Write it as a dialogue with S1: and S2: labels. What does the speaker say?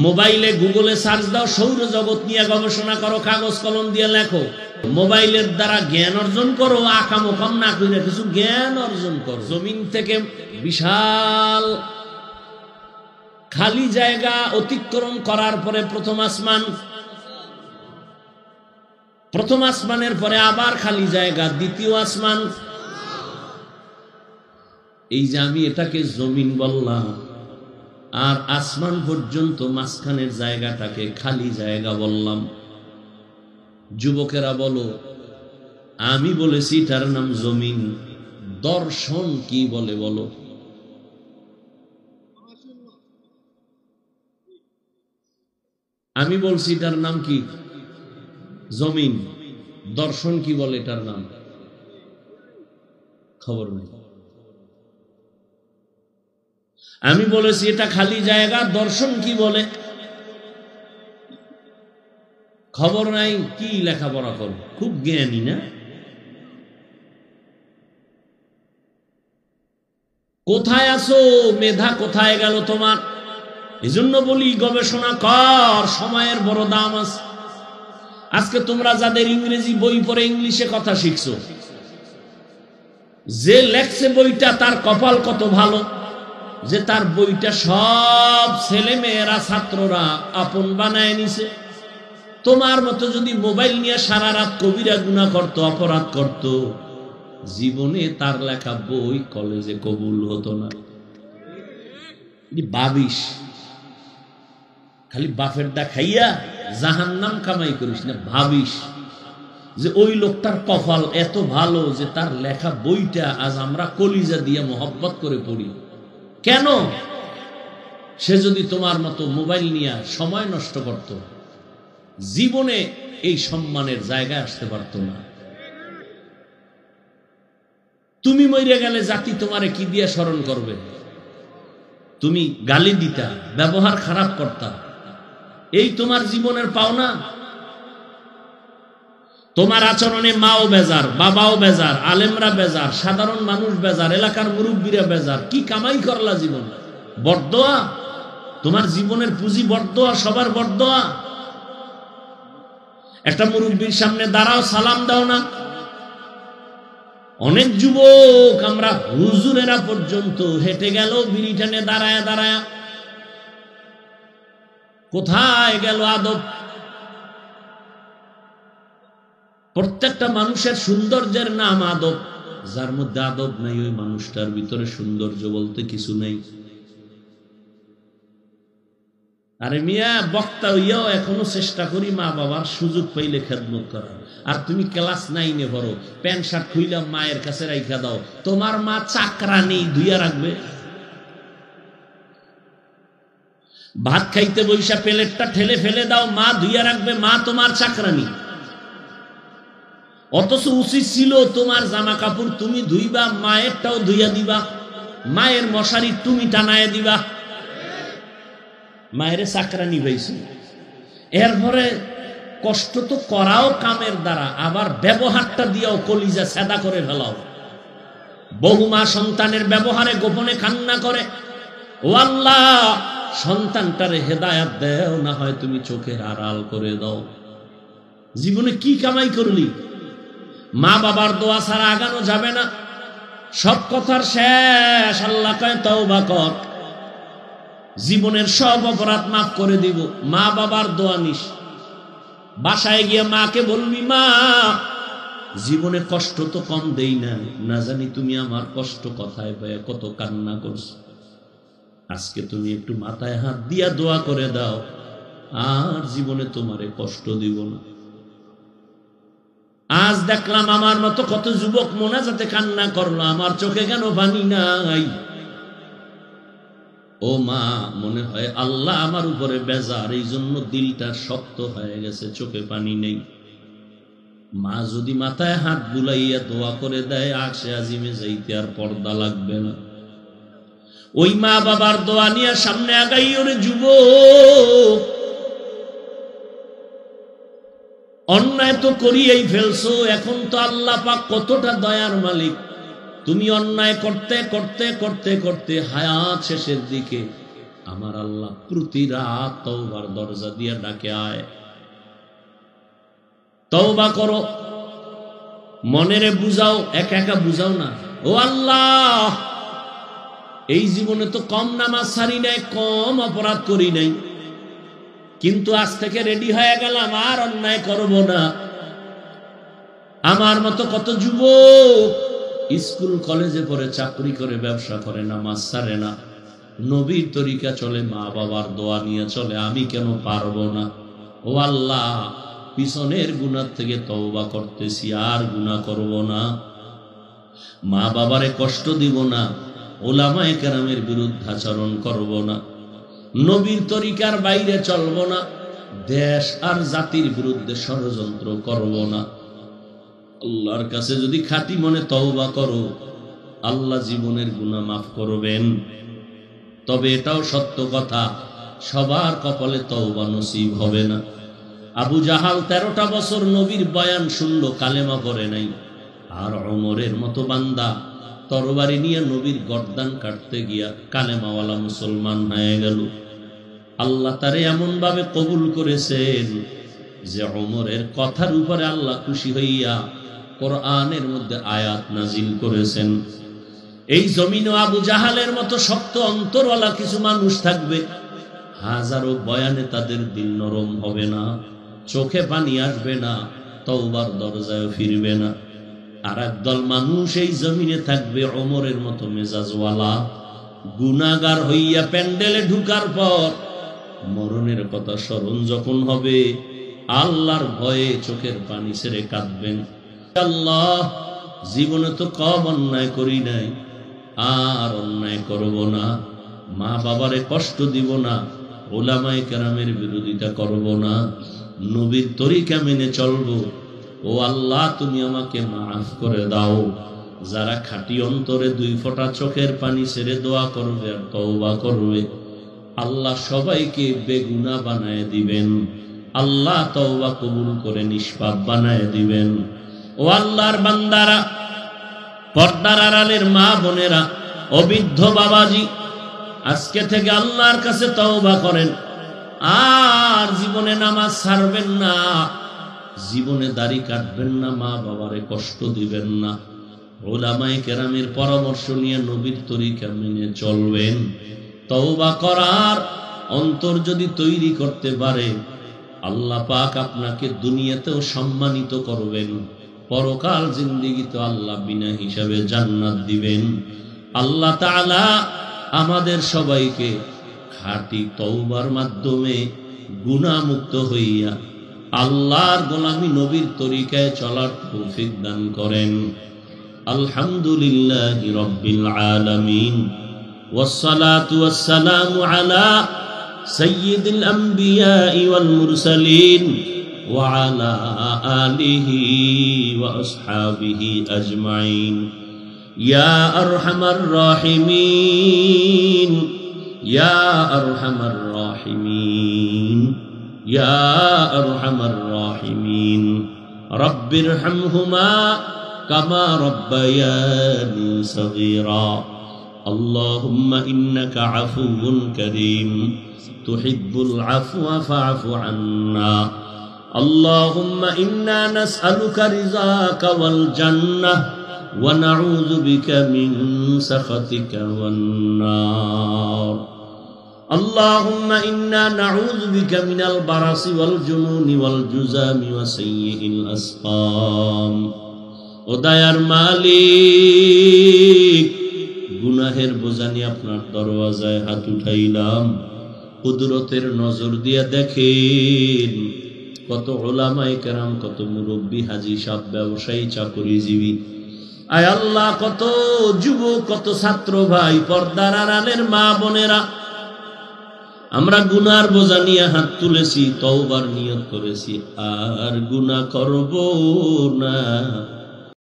S1: মোবাইলে গুগলে সার্চ দাও, সৌরজগৎ নিয়ে গবেষণা করো, কাগজ কলম দিয়ে লেখো। মোবাইলের দ্বারা জ্ঞান অর্জন করো, আকামোকাম না করে কিছু জ্ঞান অর্জন করো। জমিন থেকে বিশাল খালি জায়গা অতিক্রম করার পরে প্রথম আসমানের পরে আবার খালি জায়গা, দ্বিতীয় আসমান। এই যে আমি এটাকে জমিন বললাম, আর আসমান পর্যন্ত মাঝখানের জায়গাটাকে খালি জায়গা বললাম। যুবকেরা বলো, আমি বলেছি এটার নাম জমিন, দর্শন কি বলে বলো? আমি বলছি এটার নাম কি? জমিন। দর্শন কি বলে এটার নাম? খবর নেই। আমি বলেছি এটা খালি জায়গা, দর্শন কি বলে? খবর নাই। কি লেখাপড়া করো, খুব জ্ঞানী না? কোথায় আছো? মেধা কোথায় গেল তোমার? এজন্য বলি গবেষণা কর, সময়ের বড় দাম আছে। আজকে তোমরা যাদের ইংরেজি বই পড়ে ইংলিশে কথা শিখছো, যে লেখছে বইটা তার কপাল কত ভালো যে তার বইটা সব ছেলে মেয়েরা ছাত্ররা আপন বানায় নিছে। তোমার মতো যদি মোবাইল নিয়ে সারা রাত কবিরা গুনাহ করত, অপরাধ করত, জীবনে তার লেখা বই কলেজে কবুল হতো না। ভাবিস খালি বাপের দা খাইয়া জাহান্নাম কামাই করিস না। ভাবিস যে ওই লোকটার কপাল এত ভালো যে তার লেখা বইটা আজ আমরা কলিজা দিয়ে মোহব্বত করে পড়ি। কেন? সে যদি তোমার মতো মোবাইল নিয়ে সময় নষ্ট করত, জীবনে এই সম্মানের জায়গায় আসতে পারত না। তুমি মরে গেলে জাতি তোমারে কি দিয়ে স্মরণ করবে? তুমি গালি দিতা, ব্যবহার খারাপ করতা, এই তোমার জীবনের পাওনা। তোমার আচরণে মাও বেজার, বাবাও বেজার, আলেমরা বেজার, সাধারণ মানুষ বেজার, এলাকার মুরব্বীরা বেজার। কি কামাই করলা জীবন? বরদোয়া। তোমার জীবনের পুঁজি বরদোয়া, সবার বরদোয়া। একটা মুরব্বীর সামনে দাঁড়াও, সালাম দাও না। অনেক যুবক আমরা হুজুরেরা পর্যন্ত হেঁটে গেল বিড়ি টানে দাঁড়ায় দাঁড়ায়। কোথায় গেল আদব? প্রত্যেকটা মানুষের সৌন্দর্যের নাম আদব। যার মধ্যে আদব নাই, ওই মানুষটার ভিতরে সৌন্দর্য বলতে কিছু নেই। আরে মিয়া, বক্তা হইয়াও এখনো চেষ্টা করি মা বাবার সুযোগ পাইলে খেদমত করার। আর তুমি ক্লাস 9-এ পড়ো, প্যান্ট শার্ট খুইলা মায়ের কাছে রাইখা দাও। তোমার মা চাকরা নেই, ধুইয়া রাখবে? ভাত খাইতে বইসা প্লেটটা ঠেলে ফেলে দাও, মা ধুইয়া রাখবে? মা তোমার চাকরানি। অথচ উচিত ছিল তোমার জামা কাপড় তুমি ধুইবা, মায়েরটাও ধুইয়া দিবা, মায়ের মশারি তুমি টানায় দিবা। মায়ের চাকরানি পাইছো। এরপরে কষ্ট তো করাও কামের দ্বারা, আবার ব্যবহারটা দিয়াও কলিজা সেদা করে ফেলাও। বহু মা সন্তানের ব্যবহারে গোপনে কান্না করে, ও আল্লাহ সন্তানটারে হেদায়াত দেও, না হয় তুমি চোখের আড়াল করে দাও। জীবনে কি কামাই করলি? মা বাবার দোয়া ছাড়া আগানো যাবে না। সব কথার শেষ আল্লাহ কয় তওবা কর, জীবনের সব অপরাধ মাফ করে দিব। মা বাবার দোয়া নিস। বাসায় গিয়ে মাকে বলবি, মা জীবনে কষ্ট তো কম দেই না, না জানি তুমি আমার কষ্ট কথায় পায় কত কান্না করছো। আজকে তুমি একটু মাথায় হাত দিয়া দোয়া করে দাও, আর জীবনে তোমারে কষ্ট দিব না। আজ দেখলাম আমার মতো কত যুবক মোনাজাতে কান্না করলো, আমার চোখে কেন পানি নাই? ও মা, মনে হয় আল্লাহ আমার উপরে বেজার, এই জন্য দিলটা শক্ত হয়ে গেছে, চোখে পানি নেই। মা যদি মাথায় হাত বুলাইয়া দোয়া করে দেয়, আরশে আজিমে যাইতে আর পর্দা লাগবে না। ওই মা বাবার দোয়া নিয়ে সামনে আগাই ওরে যুবক। অন্যায় তো করিয়েই ফেলছো, এখন তো আল্লাহ পাক কতটা দয়ার মালিক। তুমি অন্যায় করতে করতে করতে করতে হায়াত শেষের দিকে আমার আল্লাহ প্রতি রাত তওবার দরজা দিয়ে ডাকে, আয় তওবা করো, মনেরে বুঝাও, একা একা বুঝাও না। ও আল্লাহ, এই জীবনে তো কম নামাজ ছাড়ি নাই, কম অপরাধ করি নাই, কিন্তু আজ থেকে রেডি হয়ে গেলাম আর অন্যায় করব না। আমার মতো কত যুবক স্কুল কলেজে পড়ে, চাকরি করে, ব্যবসা করে, নামাজ ছাড়ে না, নবীর তরিকা চলে, মা বাবার দোয়া নিয়ে চলে, আমি কেন পারবো না? ও আল্লাহ, পিছনের গুনাহ থেকে তওবা করতেছি, আর গুনাহ করব না, মা বাবারে কষ্ট দিব না, ওলামায়ে কেরামের বিরুদ্ধাচরণ করব না, নবীর তরিকার বাইরে চলব না, দেশ আর জাতির বিরুদ্ধে ষড়যন্ত্র করব না। আল্লাহর কাছে যদি খাঁটি মনে তওবা করো, আল্লাহ জীবনের গুনাহ মাফ করবেন। তবে এটাও সত্য কথা, সবার কপালে তওবা নসিব হবে না। আবু জাহাল 13টা বছর নবীর বয়ান শুনলো, কালেমা পড়ে নাই। আর ওমরের মতো বান্দা তরবারি নিয়ে নবীর গর্দান কাটতে গিয়া কালেমাওয়ালা মুসলমান হয়ে গেল। আল্লাহ তারে এমন ভাবে কবুল করেছেন যে ওমরের কথার উপরে আল্লাহ খুশি হইয়া কোরআনের মধ্যে আয়াত নাজিল করেছেন। এই জমিনে আবু জাহালের মতো শক্ত অন্তরওয়ালা কিছু মানুষ থাকবে, হাজারো বয়ানে তাদের দিল নরম হবে না, চোখে পানি আসবে না, তওবার দরজায় ফিরবে না। আর একদল মানুষ এই জমিনে থাকবে ওমরের মতো মেজাজওয়ালা, গুনাহগার হইয়া প্যান্ডেলে ঢুকার পর মরণের কথা স্মরণ যখন হবে, আল্লাহর ভয়ে চোখের পানি ছেড়ে কাঁদবেন। আল্লাহ, জীবনে তো কম অন্যায় করি নাই, আর অন্যায় করব না, মা বাবারে কষ্ট দিব না, ওলামায়ে কেরামের বিরোধিতা করব না, নবীর তরিকা মেনে চলবো। ও আল্লাহ, তুমি আমাকে মাফ করে দাও। যারা খাঁটি অন্তরে 2 ফোঁটা চোখের পানি ছেড়ে দোয়া করবে আর তওবা করবে, আল্লাহ সবাইকে বেগুনাহ বানায় দিবেন। আল্লাহ তওবা কবুল করে নিষ্পাপ বানায় দিবেন। ও আল্লাহর বান্দারা, পর্দার আড়ালের মা বোনেরা, অবৃদ্ধ বাবাজি, আজকে থেকে আল্লাহর কাছে তওবা করেন, আর জীবনে নামাজ ছাড়বেন না, জীবনে দাড়ি কাটবেন না, মা বাবারে কষ্ট দিবেন না, ওলামায়ে কেরামের পরামর্শ নিয়ে নবীর তরিকা মেনে চলবেন। তওবা করার অন্তর যদি তৈরি করতে পারে, আল্লাহ পাক আপনাকে দুনিয়াতেও সম্মানিত করবেন, পরকাল জিন্দেগিতে আল্লাহ বিনা হিসাবে জান্নাত দিবেন। আল্লাহ তাআলা আমাদের সবাইকে খাঁটি তওবার মাধ্যমে গুনাহমুক্ত হইয়া আল্লাহর গোলামি নবীর তরিকায় চলার তৌফিক দান করেন। আলহামদুলিল্লাহি রাব্বিল আলামিন, ওয়াসসালাতু ওয়াসসালামু আলা সাইয়্যিদিল আমবিয়াই ওয়াল মুরসালিন ওয়া আলা আলিহি ওয়া আসহাবিহি আজমাইন। ইয়া আরহামার রাহিমিন, ইয়া আরহামার রাহিমিন, ইয়া আরহামার রাহিমিন। রব্বিরহামহুমা কামা রব্বায়ানি সগীরা। আল্লাহুম্মা ইন্নাকা আফুউন কারীম, তুহিব্বুল আফওয়া ফা'ফু আন্না। আল্লাহুম্মা ইন্না নাসআলুকা রিযাকা ওয়াল জান্নাহ ওয়া নাউযু বিকা মিন সাখাতিকা ওয়ান নার। আল্লাহুম্মা ইন্না নাউযু বিকা মিনাল বারাসি ওয়াল জুনুনি ওয়াল জুযামি ওয়া সাইয়্যিল আসকাম। ও দয়ার মালিক, গুনাহের বোঝা নিয়ে আপনার দরওয়াজায় হাত উঠাইলাম, কুদরতের নজর দিয়ে দেখেন কত উলামায়ে কেরাম, কত মুরব্বী, হাজী সাহেব, ব্যবসায়ী, চাকরিজীবী, আয় আল্লাহ কত যুবক, কত ছাত্র ভাই, পর্দার আড়ালের মা বোনেরা, আমরা গুনার বোঝা নিয়ে হাত তুলেছি, তওবার নিয়ত করেছি, আর গুনাহ করব না।